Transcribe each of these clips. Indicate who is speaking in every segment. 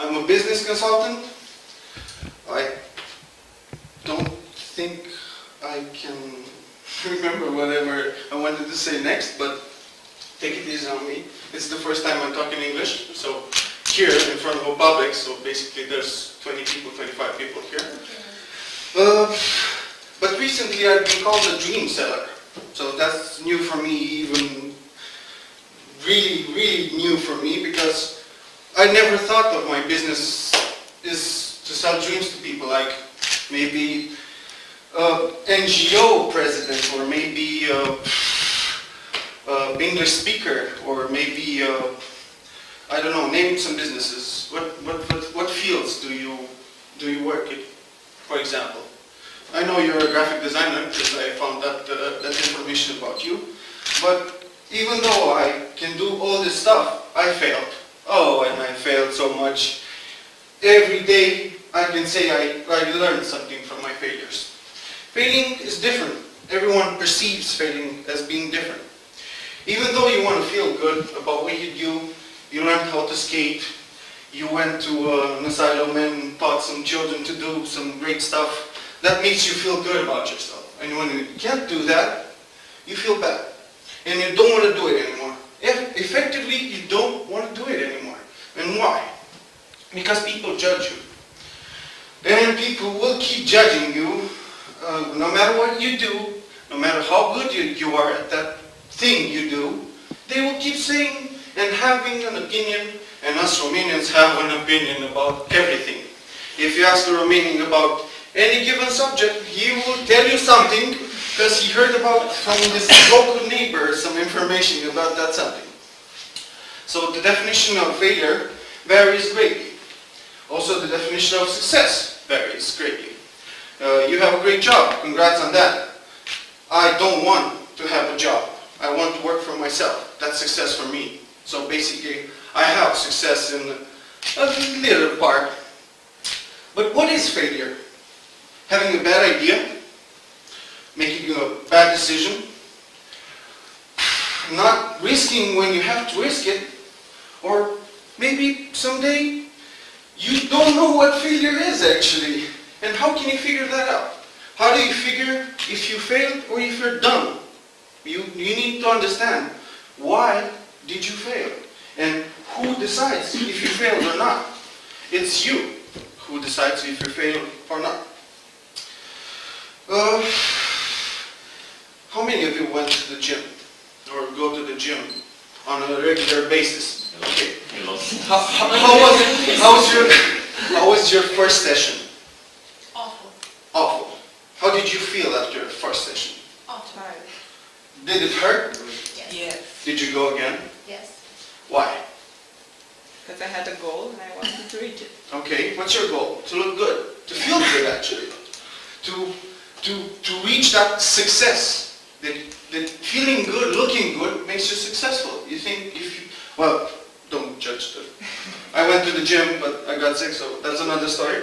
Speaker 1: I'm a business consultant. I don't think I can remember whatever I wanted to say next, but take it easy on me. It's the first time I'm talking English, so here in front of a public, so basically there's 20 people, 25 people here. But recently I've been called a dream seller, so that's new for me, even really new for me, because I never thought of my business is to sell dreams to people, like maybe NGO president, or maybe English speaker, or maybe I don't know. Name some businesses. What fields do you work in, for example? I know you're a graphic designer because I found that information about you. But even though I can do all this stuff, I failed. Oh, and I failed so much. Every day I can say I learned something from my failures. Failing is different. Everyone perceives failing as being different. Even though you want to feel good about what you do, you learned how to skate, you went to an asylum and taught some children to do some great stuff, that makes you feel good about yourself. And when you can't do that, you feel bad. And you don't want to do it anymore. Effectively, you don't want to do it anymore. And why? Because people judge you. And people will keep judging you, no matter what you do, no matter how good you are at that thing you do, they will keep saying and having an opinion, and us Romanians have an opinion about everything. If you ask a Romanian about any given subject, he will tell you something because he heard about from his local neighbor some information about that something. So the definition of failure varies greatly. Also the definition of success varies greatly. You have a great job, congrats on that. I don't want to have a job. I want to work for myself. That's success for me. So basically, I have success in a little part. But what is failure? Having a bad idea, making a bad decision, not risking when you have to risk it, or maybe someday you don't know what failure is actually. And how can you figure that out? How do you figure if you failed or if you're done? You need to understand, why did you fail? And who decides if you failed or not? It's you who decides if you failed or not. How many of you went to the gym or go to the gym on a regular basis? Okay. How was your first session?
Speaker 2: Awful.
Speaker 1: Awful. How did you feel after your first session?
Speaker 2: Awful.
Speaker 1: Did it hurt?
Speaker 2: Yes.
Speaker 1: Did you go again?
Speaker 2: Yes.
Speaker 1: Why?
Speaker 3: Because I had a goal and I wanted to reach it.
Speaker 1: Okay, what's your goal? To look good. To feel good actually. To reach that success. That feeling good, looking good makes you successful. You think if you, well, don't judge them. I went to the gym but I got sick, so that's another story.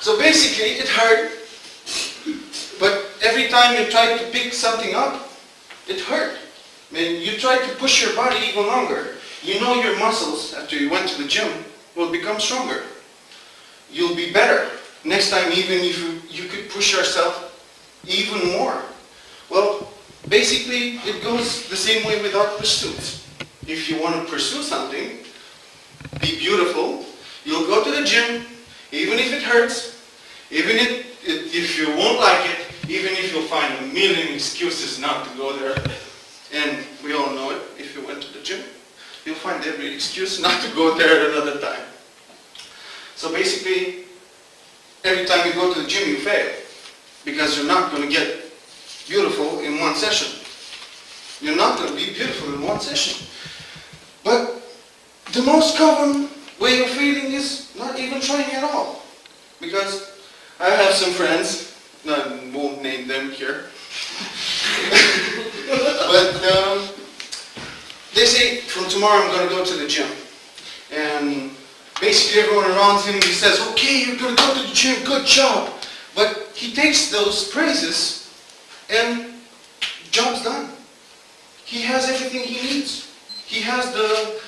Speaker 1: So basically it hurt. But every time you try to pick something up, it hurt. And you try to push your body even longer. You know your muscles, after you went to the gym, will become stronger. You'll be better. Next time, even if you could push yourself even more. Well, basically, it goes the same way with our pursuits. If you want to pursue something, be beautiful, you'll go to the gym, even if it hurts, even if you won't like it, even if you'll find a million excuses not to go there. And we all know it, if you went to the gym, you'll find every excuse not to go there another time. So basically, every time you go to the gym, you fail. Because you're not going to get beautiful in one session. You're not going to be beautiful in one session. But the most common way of failing is not even trying at all. Because I have some friends, I won't name them here, but they say, from tomorrow I'm going to go to the gym. And basically everyone around him, he says, okay, you're going to go to the gym, good job. But he takes those praises and job's done. He has everything he needs. He has the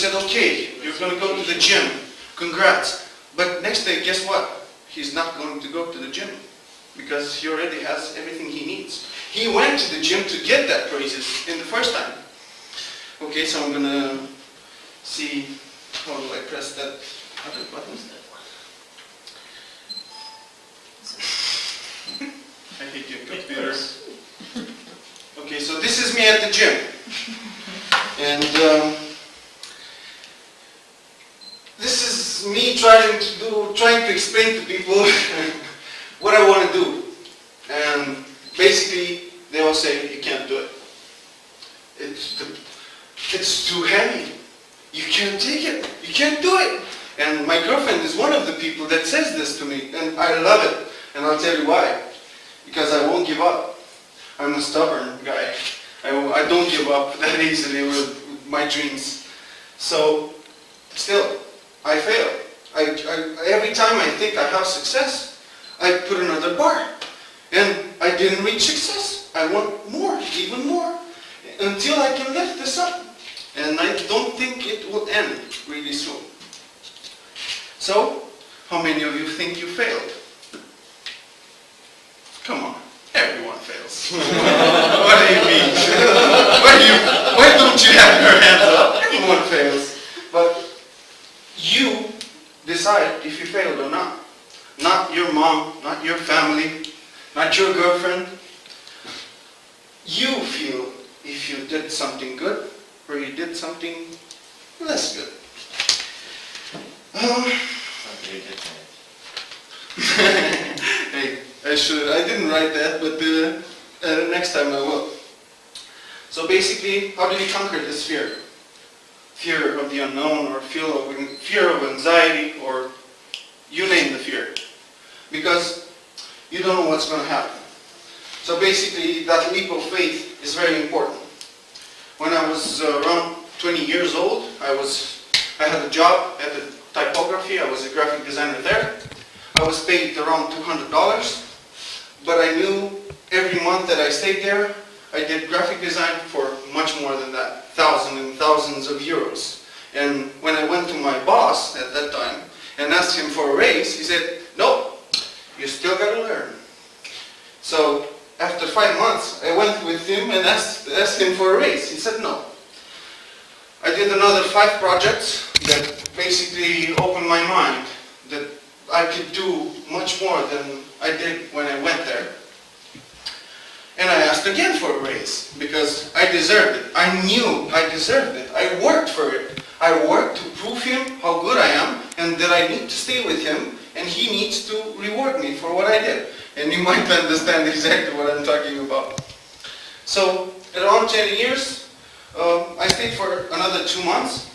Speaker 1: said, okay, you're going to go to the gym. Congrats. But next day, guess what? He's not going to go to the gym because he already has everything he needs. He went to the gym to get that praises in the first time. Okay, so I'm going to see, how do I press that other button? I hate your computer. Okay, so this is me at the gym. And this is me trying to explain to people what I want to do. And basically, they all say, you can't do it. It's too heavy. You can't take it. You can't do it. And my girlfriend is one of the people that says this to me, and I love it. And I'll tell you why. Because I won't give up. I'm a stubborn guy. I don't give up that easily with my dreams. So, still, I fail. Every time I think I have success, I put another bar. And I didn't reach success. I want more, even more, until I can lift this up. And I don't think it will end really soon. So, how many of you think you failed? Come on, everyone fails. What do you mean? Why don't you have your hands up? Everyone fails. But you decide if you failed or not. Not your mom, not your family, not your girlfriend. You feel if you did something good or you did something less good. Hey, I didn't write that, but next time I will. So basically, how do you conquer this fear? Fear of the unknown, or fear of anxiety, or you name the fear. Because you don't know what's going to happen. So basically, that leap of faith is very important. When I was around 20 years old, I had a job at the typography. I was a graphic designer there. I was paid around $200, but I knew every month that I stayed there, I did graphic design for much more than that, thousands and thousands of euros. And when I went to my boss at that time and asked him for a raise, he said, nope, you still got to learn. So after 5 months, I went with him and asked him for a raise. He said no. I did another 5 projects that basically opened my mind that I could do much more than I did when I went there. And I asked again for a raise because I deserved it. I knew I deserved it. I worked for it. I worked to prove him how good I am and that I need to stay with him and he needs to reward me for what I did. And you might understand exactly what I'm talking about. So around 10 years, I stayed for another 2 months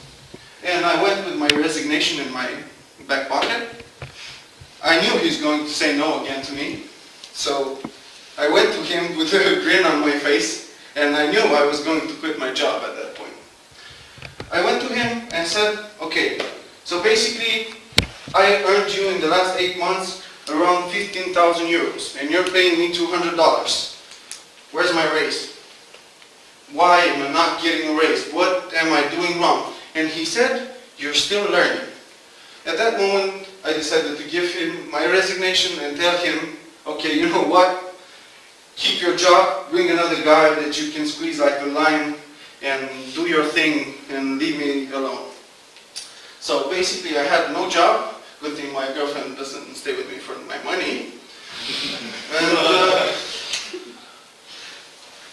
Speaker 1: and I went with my resignation in my back pocket. I knew he was going to say no again to me. So I went to him with a grin on my face and I knew I was going to quit my job at that point. I went to him and said, okay, so basically I earned you in the last 8 months around 15,000 euros and you're paying me $200. Where's my raise? Why am I not getting a raise? What am I doing wrong? And he said, you're still learning. At that moment, I decided to give him my resignation and tell him, okay, you know what? Keep your job, bring another guy that you can squeeze like a lime and do your thing and leave me alone. So basically I had no job. Good thing my girlfriend doesn't stay with me for my money. And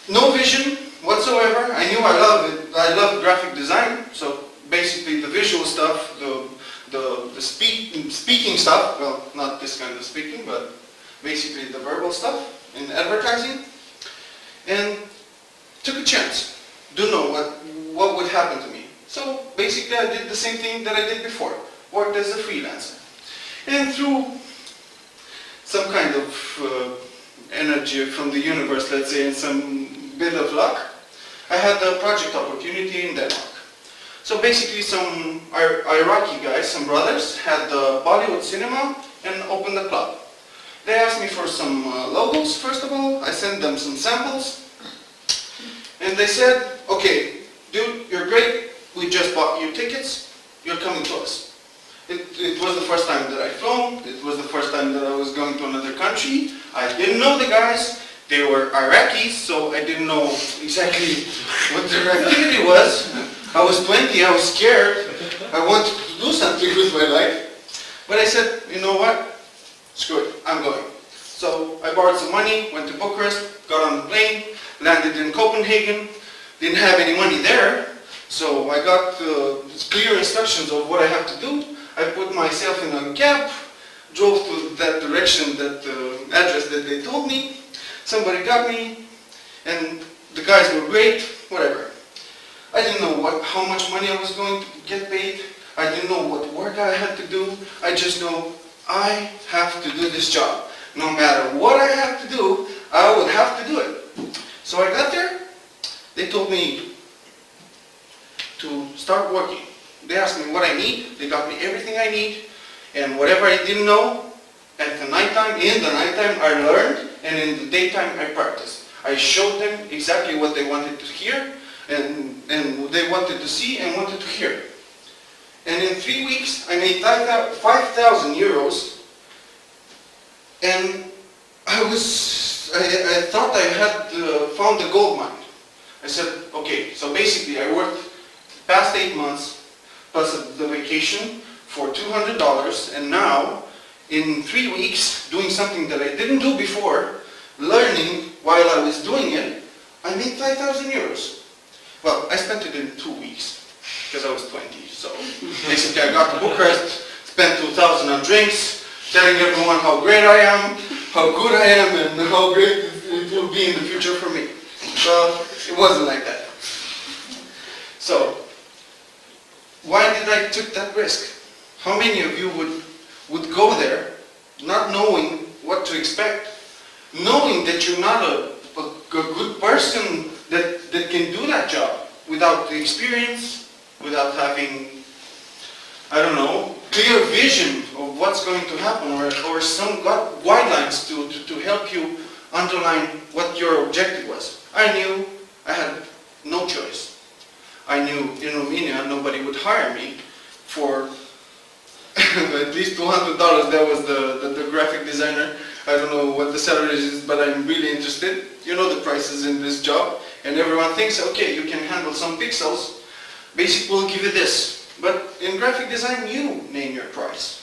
Speaker 1: no vision whatsoever. I knew I loved it. I love graphic design. So basically the visual stuff, the speaking stuff, well, not this kind of speaking, but basically the verbal stuff in advertising. And took a chance. Don't know what would happen to me. So basically I did the same thing that I did before. Worked as a freelancer. And through some kind of energy from the universe, let's say, and some bit of luck, I had a project opportunity in Denmark. So basically some Iraqi guys, some brothers, had the Bollywood cinema and opened a club. They asked me for some logos, first of all. I sent them some samples. And they said, okay, dude, you're great. we just bought you tickets, you're coming to us. It was the first time that I flown, it was the first time that I was going to another country. I didn't know the guys, they were Iraqis, so I didn't know exactly what their activity was. I was 20, I was scared, I wanted to do something with my life. But I said, you know what, screw it, I'm going. So I borrowed some money, went to Bucharest, got on the plane, landed in Copenhagen, didn't have any money there, so I got clear instructions of what I have to do. I put myself in a cab, drove to that direction, that address that they told me. Somebody got me, and the guys were great, whatever. I didn't know how much money I was going to get paid. I didn't know what work I had to do. I just know I have to do this job. No matter what I have to do, I would have to do it. So I got there. They told me to start working. They asked me what I need. They got me everything I need. And whatever I didn't know, in the nighttime, I learned, and in the daytime, I practiced. I showed them exactly what they wanted to hear, and they wanted to see and wanted to hear. And in 3 weeks, I made 5,000 euros, and I thought I had found the gold mine. I said, okay, so basically I worked the past 8 months, plus the vacation, for $200, and now, in 3 weeks, doing something that I didn't do before, learning while I was doing it, I made 5,000 euros. Well, I spent it in 2 weeks, because I was 20, so basically I got to Bucharest, spent 2,000 on drinks, telling everyone how great I am, how good I am, and how great it will be in the future for me. Well, it wasn't like that. So, why did I take that risk? How many of you would go there not knowing what to expect, knowing that you're not a good person that can do that job, without the experience, without having, I don't know, clear vision of what's going to happen, or some guidelines to help you underline what your objective was. I knew I had no choice. I knew in Romania nobody would hire me for at least $200. That was the graphic designer. I don't know what the salary is, but I'm really interested. You know the prices in this job, and everyone thinks, okay, you can handle some pixels, basic will give you this. But in graphic design, you name your price.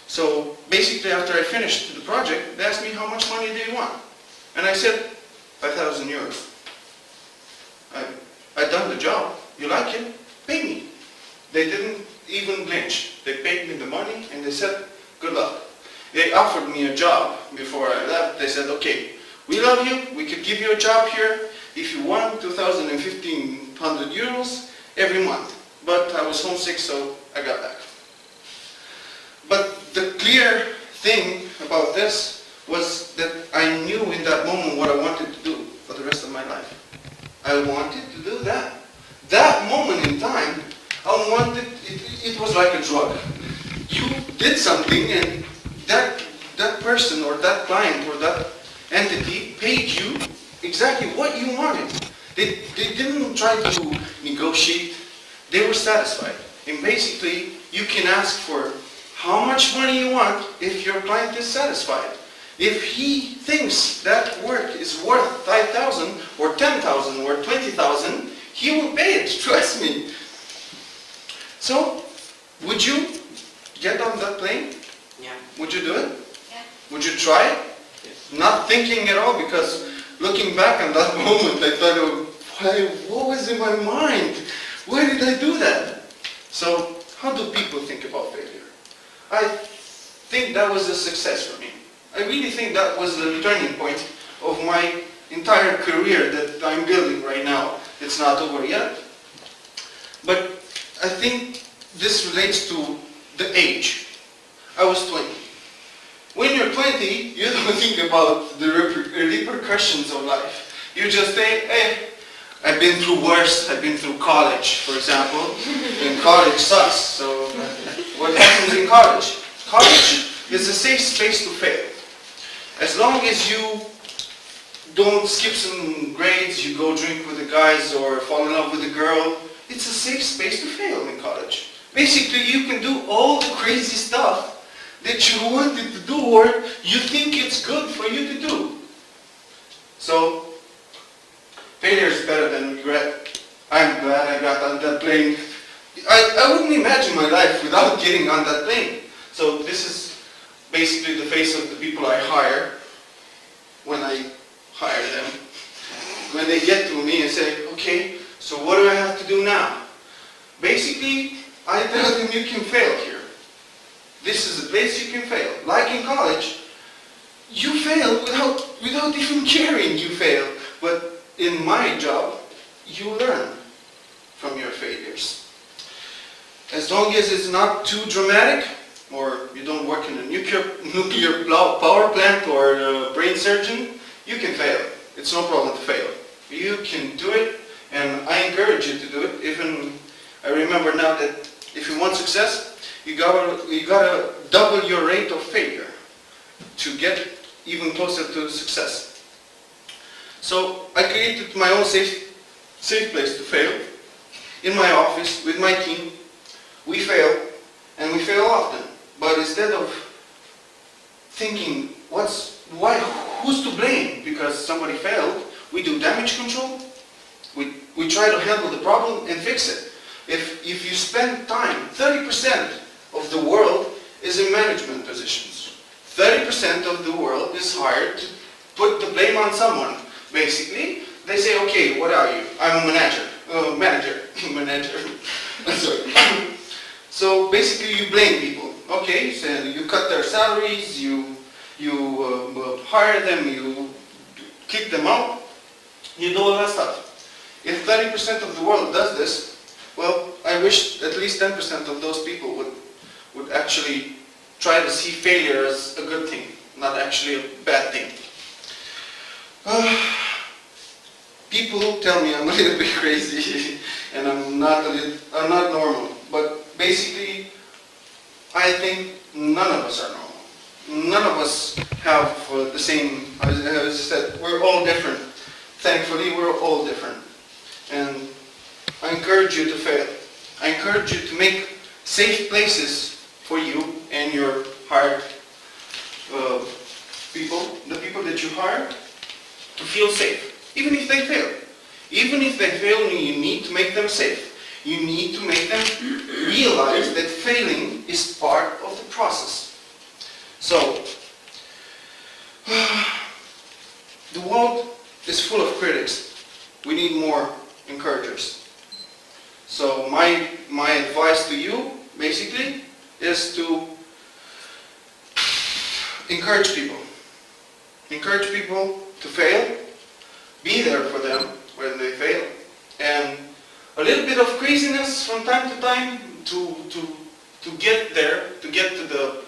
Speaker 1: So basically, after I finished the project, they asked me, how much money do you want? And I said, 5,000 euros. I've done the job. You like it? Pay me. They didn't even flinch. They paid me the money, and they said, good luck. They offered me a job before I left. They said, okay, we love you. We could give you a job here if you want 2,000 and 1,500 euros every month. But I was homesick, so I got back. But the clear thing about this was that I knew in that moment what I wanted to do for the rest of my life. I wanted to do that. That moment in time, it was like a drug. You did something, and that person or that client or that entity paid you exactly what you wanted. They didn't try to negotiate. They were satisfied. And basically, you can ask for how much money you want if your client is satisfied. If he thinks that work is worth 5,000 or 10,000 or 20,000, he will pay it, trust me. So, would you get on that plane?
Speaker 3: Yeah.
Speaker 1: Would you do it?
Speaker 2: Yeah.
Speaker 1: Would you try it?
Speaker 3: Yes.
Speaker 1: Not thinking at all, because looking back on that moment, I thought, what was in my mind? Why did I do that? So, how do people think about failure? I think that was a success for me. I really think that was the turning point of my entire career that I'm building right now. It's not over yet. But I think this relates to the age. I was 20. When you're 20, you don't think about the repercussions of life. You just say, hey, I've been through worse. I've been through college, for example. And college sucks. So what happens in college? College is a safe space to fail. As long as you don't skip some grades, you go drink with the guys or fall in love with a girl, it's a safe space to fail in college. Basically, you can do all the crazy stuff that you wanted to do or you think it's good for you to do. So, failure is better than regret. I'm glad I got on that plane. I wouldn't imagine my life without getting on that plane. So this is basically the face of the people I hire when I hire them. When they get to me and say, okay, so what do I have to do now? Basically, I tell them you can fail here. This is a place you can fail. Like in college, you fail without even caring you fail. But in my job, you learn from your failures. As long as it's not too dramatic, or you don't work in a nuclear power plant or a brain surgeon, you can fail. It's no problem to fail. You can do it, and I encourage you to do it. Even I remember now that if you want success, you gotta double your rate of failure to get even closer to success. So I created my own safe place to fail. In my office, with my team, we fail, and we fail often. But instead of thinking, who's to blame because somebody failed, we do damage control. We try to handle the problem and fix it. If you spend time, 30% of the world is in management positions. 30% of the world is hired to put the blame on someone. Basically, they say, okay, what are you? I'm a manager. Sorry. So basically you blame people. Okay, so you cut their salaries, you hire them, you kick them out, you do all that stuff. If 30% of the world does this, well, I wish at least 10% of those people would actually try to see failure as a good thing, not actually a bad thing. People tell me I'm a little bit crazy and I'm not normal, but basically I think none of us are normal. None of us have the same, as I said, we're all different. Thankfully, we're all different. And I encourage you to fail. I encourage you to make safe places for you and your hired people, the people that you hire, to feel safe, even if they fail. Even if they fail, you need to make them safe. You need to make them realize that failing is part of the process. So, the world is full of critics. We need more encouragers. So my advice to you, basically, is to encourage people. Encourage people to fail. Be there for them when they fail. And a little bit of craziness from time to time to get there, to get to the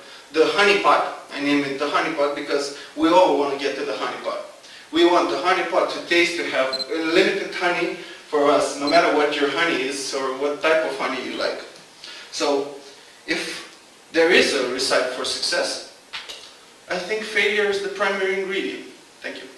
Speaker 1: honeypot. I name it the honeypot because we all want to get to the honeypot. We want the honeypot to taste, to have limited honey for us, no matter what your honey is or what type of honey you like. So if there is a recipe for success, I think failure is the primary ingredient. Thank you.